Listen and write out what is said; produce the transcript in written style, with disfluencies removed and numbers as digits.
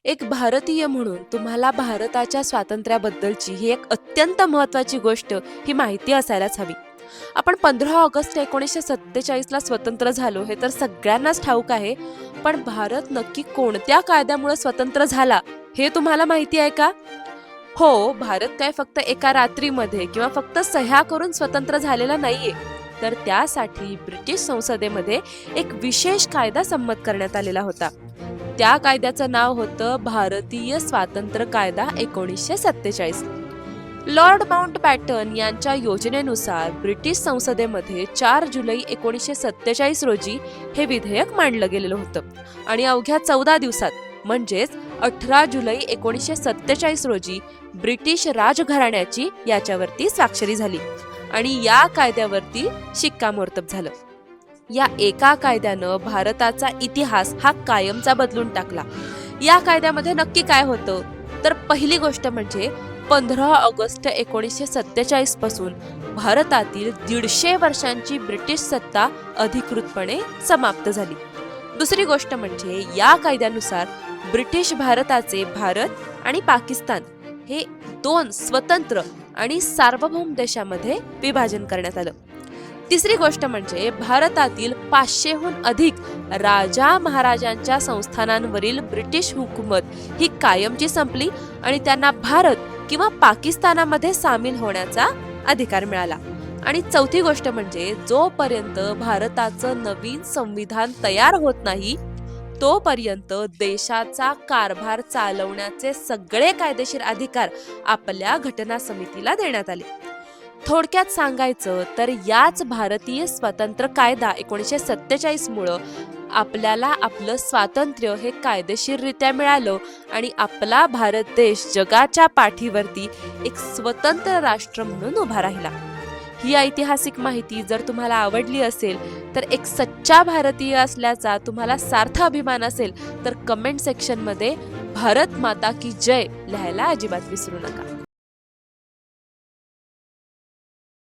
एक भारतीय म्हणून तुम्हाला भारताच्या स्वातंत्र्याबद्दलची ही एक अत्यंत महत्त्वाची गोष्ट ही माहिती असायलाच हवी. आपण 15 ऑगस्ट 1947 ला स्वतंत्र झालो हे तर सगळ्यांनाच ठाऊक आहे. पण भारत नक्की कोणत्या कायद्यामुळे स्वतंत्र झाला हे तुम्हाला माहिती आहे का? हो, भारत काय फक्त एका रात्रीमध्ये किंवा फक्त सह्या करून स्वतंत्र झालेला नाहीये. तर त्यासाठी ब्रिटिश संसदेमध्ये एक विशेष कायदा संमत करण्यात आलेला होता. त्या कायद्याचं नाव होतं भारतीय स्वातंत्र्य कायदा 1947. लॉर्ड माउंटबॅटन यांच्या योजनेनुसार ब्रिटिश संसदेमध्ये 4 जुलै 1947 रोजी हे विधेयक मांडलं गेलेलं होतं आणि अवघ्या 14 दिवसात म्हणजेच 18 जुलै 1947 रोजी ब्रिटिश राजघराण्याची याच्यावरती स्वाक्षरी झाली आणि या कायद्यावरती शिक्कामोर्तब झालं. या एका कायद्यानं भारताचा इतिहास हा कायमचा बदलून टाकला. या कायद्यामध्ये नक्की काय होतं तर पहिली गोष्ट म्हणजे 15 ऑगस्ट 1947 पासून भारतातील 150 वर्षांची ब्रिटिश सत्ता अधिकृतपणे समाप्त झाली. दुसरी गोष्ट म्हणजे या कायद्यानुसार ब्रिटिश भारताचे भारत आणि पाकिस्तान हे 2 स्वतंत्र आणि सार्वभौम देशामध्ये विभाजन करण्यात आलं. तिसरी गोष्ट म्हणजे भारतातील 500हून अधिक राजा महाराजांच्या संस्थानांवरील ब्रिटिश हुकूमत ही कायमची संपली आणि त्यांना भारत किंवा पाकिस्तानामध्ये सामील होण्याचा अधिकार मिळाला. आणि चौथी गोष्ट म्हणजे जोपर्यंत भारताचं नवीन संविधान तयार होत नाही तोपर्यंत देशाचा कारभार चालवण्याचे सगळे कायदेशीर अधिकार आपल्या घटना समितीला देण्यात आले. थोडक्यात सांगायचं तर याच भारतीय स्वतंत्र कायदा 1947 मुळे आपल्याला आपलं स्वातंत्र्य हे कायदेशीररित्या मिळालं आणि आपला भारत देश जगाच्या पाठीवरती एक स्वतंत्र राष्ट्र म्हणून उभा राहिला. ही ऐतिहासिक माहिती जर तुम्हाला आवडली असेल तर एक सच्चा भारतीय असल्याचा तुम्हाला सार्थ अभिमान असेल तर कमेंट सेक्शनमध्ये भारत माता की जय लिहायला अजिबात विसरू नका.